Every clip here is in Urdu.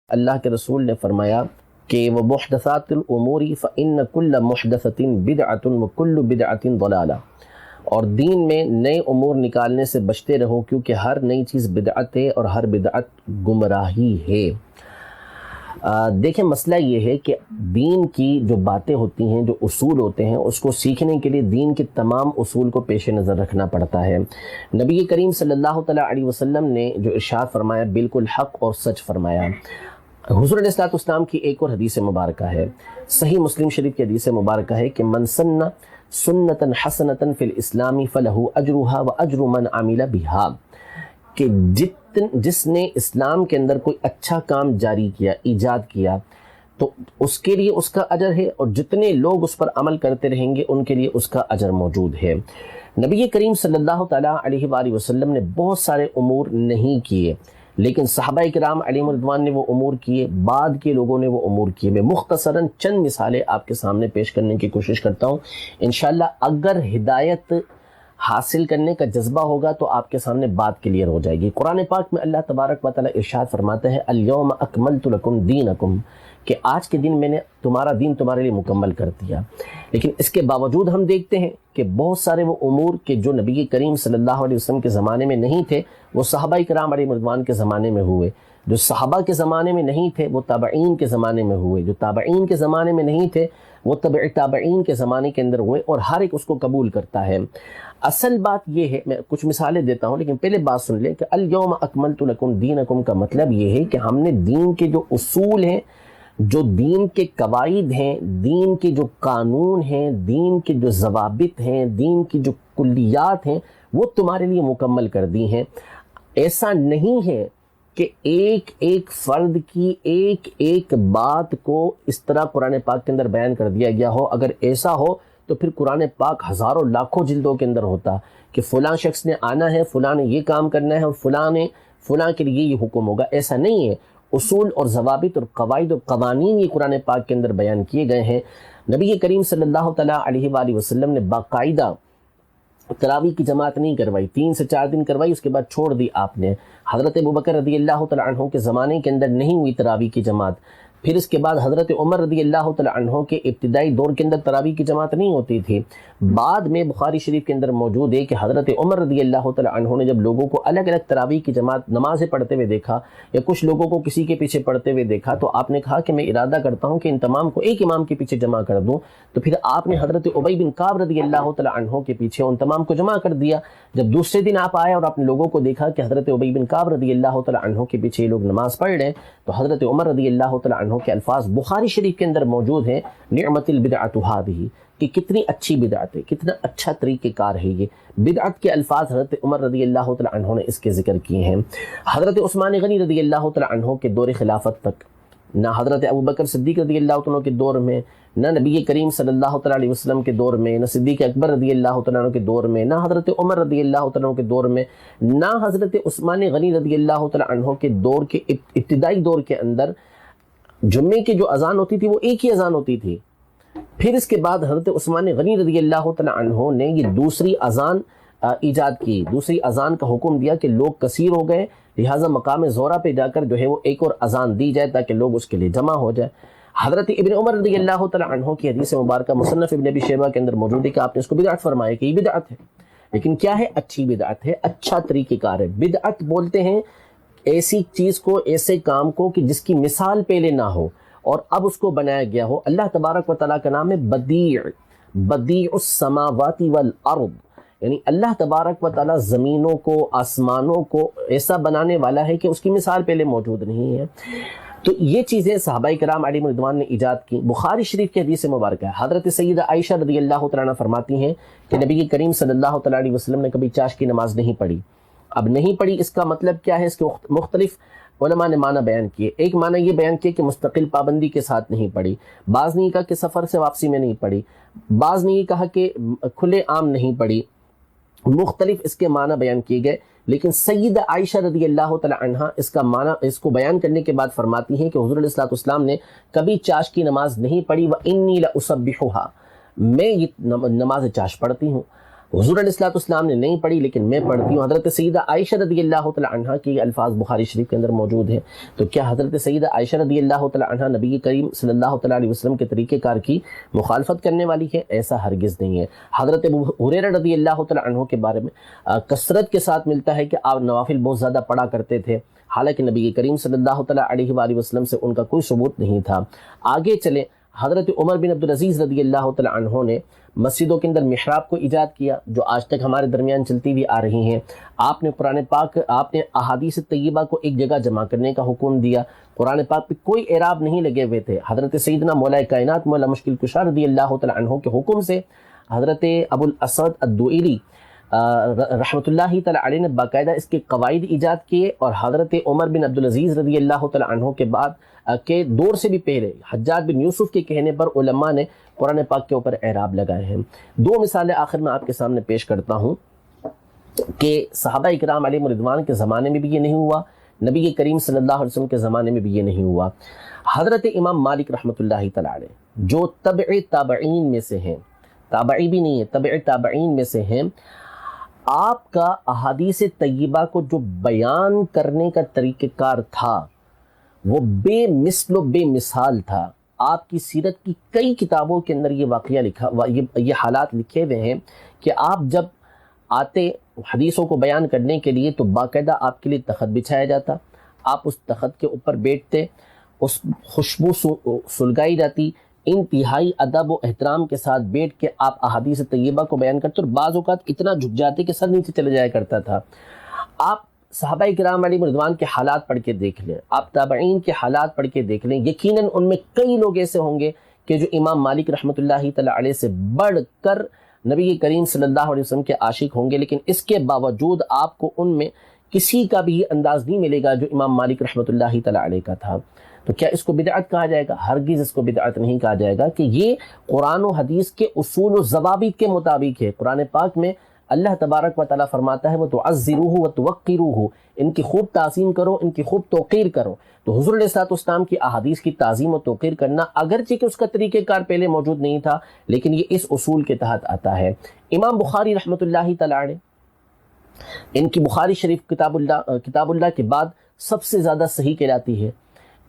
اللہ کے رسول نے فرمایا کہ وہ محدثات الامور فإن كل محدثۃ بدعۃ وكل بدعۃ ضلالہ، اور دین میں نئے امور نکالنے سے بچتے رہو کیونکہ ہر نئی چیز بدعت ہے اور ہر بدعت گمراہی ہے۔ دیکھیں مسئلہ یہ ہے کہ دین کی جو باتیں ہوتی ہیں، جو اصول ہوتے ہیں، اس کو سیکھنے کے لیے دین کے تمام اصول کو پیش نظر رکھنا پڑتا ہے۔ نبی کریم صلی اللہ تعالیٰ علیہ وسلم نے جو ارشاد فرمایا بالکل حق اور سچ فرمایا۔ حضور علیہ الصلوۃ والسلام کی ایک اور حدیث مبارکہ ہے، صحیح مسلم شریف کی حدیث مبارکہ ہے کہ من سن سنتا حسنتا فی الاسلام فلہ اجرها واجر من عمل بها، کہ جس نے اسلام کے اندر کوئی اچھا کام جاری کیا، ایجاد کیا، تو اس کے لیے اس کا اجر ہے، اور جتنے لوگ اس پر عمل کرتے رہیں گے ان کے لیے اس کا اجر موجود ہے۔ نبی کریم صلی اللہ تعالیٰ علیہ وآلہ وسلم نے بہت سارے امور نہیں کیے، لیکن صحابہ کرام علیہم رضوان نے وہ امور کیے، بعد کے لوگوں نے وہ امور کیے۔ میں مختصراً چند مثالیں آپ کے سامنے پیش کرنے کی کوشش کرتا ہوں۔ انشاءاللہ اگر ہدایت حاصل کرنے کا جذبہ ہوگا تو آپ کے سامنے بات کلیئر ہو جائے گی۔ قرآن پاک میں اللہ تبارک و تعالیٰ ارشاد فرماتے ہیں الیوم اکملت لکم دینکم، کہ آج کے دن میں نے تمہارا دین تمہارے لیے مکمل کر دیا۔ لیکن اس کے باوجود ہم دیکھتے ہیں کہ بہت سارے وہ امور کہ جو نبی کریم صلی اللہ علیہ وسلم کے زمانے میں نہیں تھے، وہ صحابہ کرام علیہ رضوان کے زمانے میں ہوئے۔ جو صحابہ کے زمانے میں نہیں تھے وہ تابعین کے زمانے میں ہوئے، جو تابعین کے زمانے میں نہیں تھے وہ تابعین کے زمانے کے اندر ہوئے، اور ہر ایک اس کو قبول کرتا ہے۔ اصل بات یہ ہے، میں کچھ مثالیں دیتا ہوں لیکن پہلے بات سن لیں کہ الیوم اکملت لکم دینکم کا مطلب یہ ہے کہ ہم نے دین کے جو اصول ہیں، جو دین کے قواعد ہیں، دین کے جو قانون ہیں، دین کے جو ضوابط ہیں، دین کی جو کلیات ہیں، وہ تمہارے لیے مکمل کر دی ہیں۔ ایسا نہیں ہے کہ ایک ایک فرد کی ایک ایک بات کو اس طرح قرآن پاک کے اندر بیان کر دیا گیا ہو۔ اگر ایسا ہو تو پھر قرآن پاک ہزاروں لاکھوں جلدوں کے اندر ہوتا کہ فلاں شخص نے آنا ہے، فلاں نے یہ کام کرنا ہے، اور فلاں کے لیے یہ حکم ہوگا۔ ایسا نہیں ہے، اصول اور ضوابط اور قواعد اور قوانین یہ قرآن پاک کے اندر بیان کیے گئے ہیں۔ نبی کریم صلی اللہ تعالیٰ علیہ وآلہ وسلم نے باقاعدہ تراویح کی جماعت نہیں کروائی، 3 سے 4 دن کروائی، اس کے بعد چھوڑ دی آپ نے۔ حضرت ابوبکر رضی اللہ تعالیٰ عنہ کے زمانے کے اندر نہیں ہوئی تراویح کی جماعت، پھر اس کے بعد حضرت عمر رضی اللہ تعالیٰ عنہ کے ابتدائی دور کے اندر تراویح کی جماعت نہیں ہوتی تھی۔ بعد میں بخاری شریف کے اندر موجود ہے کہ حضرت عمر رضی اللہ تعالیٰ عنہ نے جب لوگوں کو الگ الگ تراویح کی جماعت نمازیں پڑھتے ہوئے دیکھا، یا کچھ لوگوں کو کسی کے پیچھے پڑھتے ہوئے دیکھا، تو آپ نے کہا کہ میں ارادہ کرتا ہوں کہ ان تمام کو ایک امام کے پیچھے جمع کر دوں۔ تو پھر آپ نے حضرت ابی بن کعب رضی اللہ تعالیٰ عنہ کے پیچھے ان تمام کو جمع کر دیا۔ جب دوسرے دن آپ آئے اور آپ نے لوگوں کو دیکھا کہ حضرت ابی بن کعب رضی اللہ تعالیٰ عنہ کے پیچھے یہ لوگ نماز پڑھ رہے ہیں، تو حضرت عمر رضی اللہ تعالیٰ عنہ کے الفاظ بخاری شریف کے اندر موجود ہیں، نعمت البدعۃ ھذہ، کہ کتنی اچھی بدعت ہے، کتنا اچھا طریقہ کار ہے یہ۔ بدعت کے الفاظ حضرت عمر رضی اللہ تعالیٰ عنہ نے اس کے ذکر کیے ہیں۔ حضرت عثمان غنی رضی اللہ تعالیٰ عنہ کے دور خلافت تک نہ حضرت ابوبکر صدیق رضی اللہ عنہ کے دور میں، نہ نبی کریم صلی اللہ تعالیٰ علیہ وسلم کے دور میں، نہ صدیق اکبر رضی اللہ تعالیٰ عنہ کے دور میں، نہ حضرت عمر رضی اللہ تعالیٰ عنہ کے دور میں، نہ حضرت عثمان غنی رضی اللہ تعالیٰ عنہ کے دور کے ابتدائی دور کے اندر جمعے کی جو اذان ہوتی تھی وہ ایک ہی اذان ہوتی تھی۔ پھر اس کے بعد حضرت عثمان غنی رضی اللہ تعالیٰ عنہ نے یہ دوسری اذان ایجاد کی، دوسری اذان کا حکم دیا کہ لوگ کثیر ہو گئے، لہٰذا مقام زہرہ پہ جا کر جو ہے وہ ایک اور اذان دی جائے تاکہ لوگ اس کے لیے جمع ہو جائے۔ حضرت ابن عمر رضی اللہ تعالیٰ عنہ کی حدیث مبارکہ مصنف ابن ابی شیبہ کے اندر موجود ہے کہ آپ نے اس کو بدعت فرمایا کہ یہ بدعت ہے، لیکن کیا ہے؟ اچھی بدعت ہے، اچھا طریقہ کار ہے۔ بدعت بولتے ہیں ایسی چیز کو، ایسے کام کو کہ جس کی مثال پہلے نہ ہو اور اب اس کو بنایا گیا ہو۔ اللہ تبارک و تعالیٰ کا نام ہے بدیع السماوات والارض، یعنی اللہ تبارک و تعالیٰ زمینوں کو، آسمانوں کو ایسا بنانے والا ہے کہ اس کی مثال پہلے موجود نہیں ہے۔ تو یہ چیزیں صحابہ کرام علیہم رضوان نے ایجاد کی۔ بخاری شریف کی حدیث مبارکہ ہے، حضرت سیدہ عائشہ رضی اللہ تعالیٰ عنہ فرماتی ہیں کہ نبی کریم صلی اللہ تعالیٰ علیہ وسلم نے کبھی چاش کی نماز نہیں پڑھی۔ اب نہیں پڑھی اس کا مطلب کیا ہے؟ اس کے مختلف علماء نے معنی بیان کیے۔ ایک معنی یہ بیان کیا کہ مستقل پابندی کے ساتھ نہیں پڑھی، بعض نے یہ کہا کہ سفر سے واپسی میں نہیں پڑھی، بعض نے یہ کہا کہ کھلے عام نہیں پڑھی، مختلف اس کے معنی بیان کیے گئے۔ لیکن سیدہ عائشہ رضی اللہ تعالی عنہا اس کا معنی، اس کو بیان کرنے کے بعد فرماتی ہیں کہ حضور علیہ الصلوۃ والسلام نے کبھی چاش کی نماز نہیں پڑھی، وَإِنِّي لَأُسَبِّحُهَا، میں یہ نماز چاش پڑھتی ہوں۔ حضور علیہ الصلوۃ والسلام نے نہیں پڑھی لیکن میں پڑھتی ہوں. حضرت سیدہ عائشہ رضی اللہ تعالی عنہا کی یہ الفاظ بخاری شریف کے اندر موجود ہیں. تو کیا حضرت سیدہ عائشہ رضی اللہ تعالی عنہا نبی کریم صلی اللہ تعالی علیہ وسلم کے طریقہ کار کی مخالفت کرنے والی ہے؟ ایسا ہرگز نہیں ہے. حضرت ابو ہریرہ رضی اللہ تعالی عنہ کے بارے میں کثرت کے ساتھ ملتا ہے کہ آپ نوافل بہت زیادہ پڑھا کرتے تھے، حالانکہ نبی کریم صلی اللہ تعالی علیہ وآلہ وسلم سے ان کا کوئی ثبوت نہیں تھا. آگے چلیں، حضرت عمر بن عبدالعزیز رضی اللہ تعالی عنہ نے مسجدوں کے اندر محراب کو ایجاد کیا، جو آج تک ہمارے درمیان چلتی ہوئی آ رہی ہیں. آپ نے قرآن پاک، آپ نے احادیث طیبہ کو ایک جگہ جمع کرنے کا حکم دیا. قرآن پاک پہ کوئی اعراب نہیں لگے ہوئے تھے. حضرت سیدنا مولا کائنات مولا مشکل کشا رضی اللہ تعالی عنہ کے حکم سے حضرت ابو الاسود الدؤیلی رحمۃ اللہ تعالی علیہ نے باقاعدہ اس کے قواعد ایجاد کیے، اور حضرت عمر بن عبدالعزیز رضی اللہ تعالی عنہ کے بعد کے دور سے بھی پہلے حجاج بن یوسف کے کہنے پر علماء نے قرآن پاک کے اوپر اعراب لگائے ہیں. دو مثالیں آخر میں آپ کے سامنے پیش کرتا ہوں کہ صحابہ اکرام علیہم رضوان کے زمانے میں بھی یہ نہیں ہوا، نبی کریم صلی اللہ علیہ وسلم کے زمانے میں بھی یہ نہیں ہوا. حضرت امام مالک رحمۃ اللہ تعالی علیہ جو تبع تابعین میں سے ہیں، تابعی بھی نہیں ہے، تبع تابعین میں سے ہیں، آپ کا احادیث طیبہ کو جو بیان کرنے کا طریقہ کار تھا وہ بے مثل و بے مثال تھا. آپ کی سیرت کی کئی کتابوں کے اندر یہ واقعہ لکھا، یہ حالات لکھے ہوئے ہیں کہ آپ جب آتے حدیثوں کو بیان کرنے کے لیے تو باقاعدہ آپ کے لیے تخت بچھایا جاتا، آپ اس تخت کے اوپر بیٹھتے، اس خوشبو سلگائی جاتی، انتہائی ادب و احترام کے ساتھ بیٹھ کے آپ احادیث طیبہ کو بیان کرتے، اور بعض اوقات اتنا جھک جاتے کہ سر نیچے چلے جایا کرتا تھا. آپ صحابہ کرام علیہ رضوان کے حالات پڑھ کے دیکھ لیں، آپ تابعین کے حالات پڑھ کے دیکھ لیں، یقیناً ان میں کئی لوگ ایسے ہوں گے کہ جو امام مالک رحمۃ اللہ تعالی علیہ سے بڑھ کر نبی کریم صلی اللہ علیہ وسلم کے عاشق ہوں گے، لیکن اس کے باوجود آپ کو ان میں کسی کا بھی یہ انداز نہیں ملے گا جو امام مالک رحمۃ اللہ تعالی علیہ کا تھا. تو کیا اس کو بدعت کہا جائے گا؟ ہرگز اس کو بدعت نہیں کہا جائے گا کہ یہ قرآن و حدیث کے اصول و ضوابط کے مطابق ہے. قرآن پاک میں اللہ تبارک و تعالیٰ فرماتا ہے وَتُعَزِّرُوهُ وَتُوَقِّرُوهُ، ان کی خوب تعظیم کرو، ان کی خوب توقیر کرو. تو حضور علیہ الصلوۃ والسلام کی احادیث کی تعظیم و توقیر کرنا اگرچہ کہ اس کا طریقہ کار پہلے موجود نہیں تھا، لیکن یہ اس اصول کے تحت آتا ہے. امام بخاری رحمۃ اللہ تعالی علیہ، ان کی بخاری شریف کتاب اللہ کے بعد سب سے زیادہ صحیح کہلاتی ہے.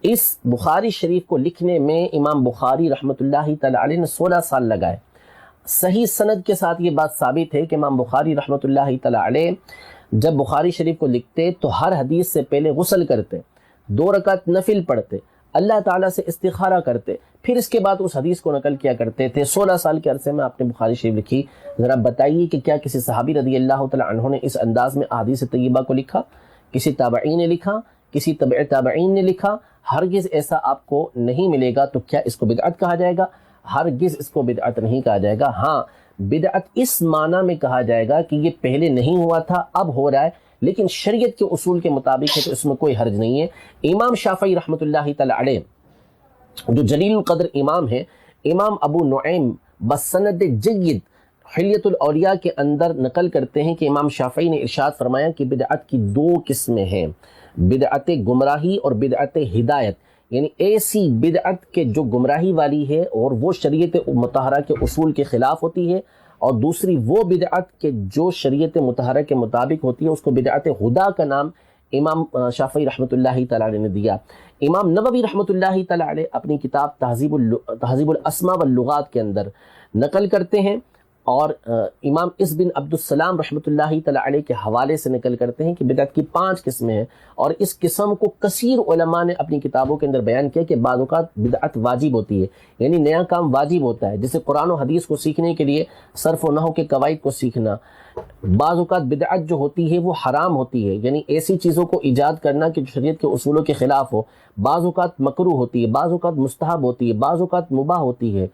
اس بخاری شریف کو لکھنے میں امام بخاری رحمۃ اللہ تعالی علیہ نے 16 سال لگائے. صحیح سند کے ساتھ یہ بات ثابت ہے کہ امام بخاری رحمۃ اللہ تعالی علیہ جب بخاری شریف کو لکھتے تو ہر حدیث سے پہلے غسل کرتے، 2 رکعت نفل پڑھتے، اللہ تعالیٰ سے استخارہ کرتے، پھر اس کے بعد اس حدیث کو نقل کیا کرتے تھے. 16 سال کے عرصے میں آپ نے بخاری شریف لکھی. ذرا بتائیے کہ کیا کسی صحابی رضی اللہ تعالی عنہ نے اس انداز میں احادیث طیبہ کو لکھا؟ کسی تابعین نے لکھا؟ کسی تبع تابعین نے لکھا؟ ہرگز ایسا آپ کو نہیں ملے گا. تو کیا اس کو بدعت کہا جائے گا؟ ہرگز اس کو بدعت نہیں کہا جائے گا. ہاں، بدعت اس معنی میں کہا جائے گا کہ یہ پہلے نہیں ہوا تھا، اب ہو رہا ہے، لیکن شریعت کے اصول کے مطابق ہے تو اس میں کوئی حرج نہیں ہے. امام شافعی رحمۃ اللہ تعالی علیہ جو جلیل القدر امام ہیں، امام ابو نعیم بسند جید حلیۃ الاولیاء کے اندر نقل کرتے ہیں کہ امام شافعی نے ارشاد فرمایا کہ بدعت کی 2 قسمیں ہیں، بدعت گمراہی اور بدعت ہدایت. یعنی ایسی بدعت کے جو گمراہی والی ہے اور وہ شریعت مطہرہ کے اصول کے خلاف ہوتی ہے، اور دوسری وہ بدعت کے جو شریعت مطہرہ کے مطابق ہوتی ہے، اس کو بدعت ہدا کا نام امام شافعی رحمۃ اللہ تعالی علیہ نے دیا. امام نووی رحمۃ اللہ تعالی علیہ اپنی کتاب تہذیب الاسماء واللغات کے اندر نقل کرتے ہیں، اور امام اس بن عبد السلام رحمۃ اللہ تعالی علیہ کے حوالے سے نقل کرتے ہیں کہ بدعت کی 5 قسمیں ہیں، اور اس قسم کو کثیر علماء نے اپنی کتابوں کے اندر بیان کیا کہ بعض اوقات بدعت واجب ہوتی ہے، یعنی نیا کام واجب ہوتا ہے، جیسے قرآن و حدیث کو سیکھنے کے لیے صرف و نحو کے قواعد کو سیکھنا. بعض اوقات بدعت جو ہوتی ہے وہ حرام ہوتی ہے، یعنی ایسی چیزوں کو ایجاد کرنا کہ جو شریعت کے اصولوں کے خلاف ہو. بعض اوقات مکروہ ہوتی ہے، بعض اوقات مستحب ہوتی ہے، بعض اوقات مباح ہوتی ہے.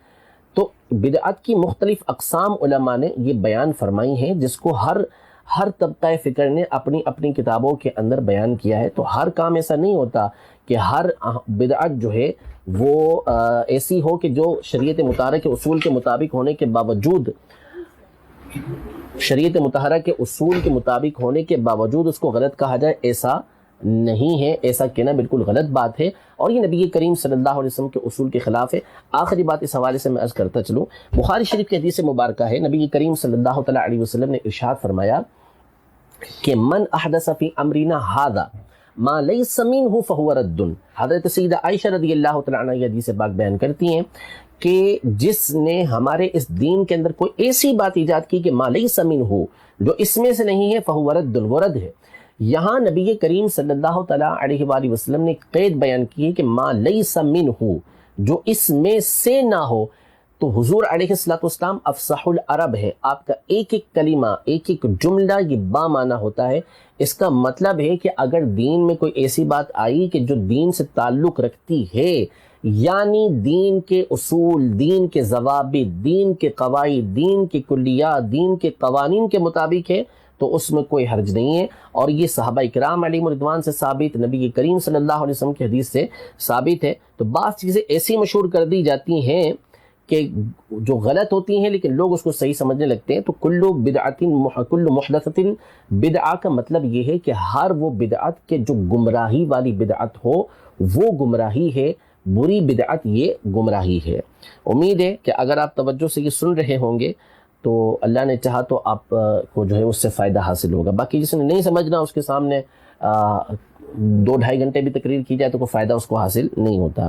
تو بدعت کی مختلف اقسام علماء نے یہ بیان فرمائی ہیں، جس کو ہر طبقہ فکر نے اپنی اپنی کتابوں کے اندر بیان کیا ہے. تو ہر کام ایسا نہیں ہوتا کہ ہر بدعت جو ہے وہ ایسی ہو کہ جو شریعت مطہرہ کے اصول کے مطابق ہونے کے باوجود اس کو غلط کہا جائے، ایسا نہیں ہے، ایسا کہنا بالکل غلط بات ہے، اور یہ نبی کریم صلی اللہ علیہ وسلم کے اصول کے خلاف ہے۔ آخری بات اس حوالے سے میں عرض کرتا چلوں، بخاری شریف کی حدیث مبارکہ ہے، نبی کریم صلی اللہ تعالیٰ علیہ وسلم نے ارشاد فرمایا کہ من احدث فی امرنا ھذا ما لیس منہ فہو رد۔ حضرت سیدہ عائشہ رضی اللہ تعالیٰ عنہ یہ حدیث پاک بیان کرتی ہیں کہ جس نے ہمارے اس دین کے اندر کوئی ایسی بات ایجاد کی کہ ما لیس منہ، جو اس میں سے نہیں ہے، فہو رد، وہ رد ہے۔ یہاں نبی کریم صلی اللہ تعالیٰ علیہ وآلہ وسلم نے قید بیان کی ہے کہ ما لیس منہ، جو اس میں سے نہ ہو، تو حضور علیہ السلام افصح العرب ہے، آپ کا ایک ایک کلمہ، ایک ایک جملہ یہ بامعنی ہوتا ہے۔ اس کا مطلب ہے کہ اگر دین میں کوئی ایسی بات آئی کہ جو دین سے تعلق رکھتی ہے، یعنی دین کے اصول، دین کے ضوابط، دین کے قواعد، دین کے کلیات، دین کے قوانین کے مطابق ہے، تو اس میں کوئی حرج نہیں ہے۔ اور یہ صحابہ کرام علیہم رضوان سے ثابت، نبی کریم صلی اللہ علیہ وسلم کی حدیث سے ثابت ہے۔ تو بعض چیزیں ایسی مشہور کر دی جاتی ہیں کہ جو غلط ہوتی ہیں لیکن لوگ اس کو صحیح سمجھنے لگتے ہیں۔ تو کل محدثۃ بدعہ کا مطلب یہ ہے کہ ہر وہ بدعت کے جو گمراہی والی بدعت ہو وہ گمراہی ہے، بری بدعت یہ گمراہی ہے۔ امید ہے کہ اگر آپ توجہ سے یہ سن رہے ہوں گے تو اللہ نے چاہا تو آپ کو جو ہے اس سے فائدہ حاصل ہوگا۔ باقی جس نے نہیں سمجھنا اس کے سامنے 2-2.5 گھنٹے بھی تقریر کی جائے تو کوئی فائدہ اس کو حاصل نہیں ہوتا۔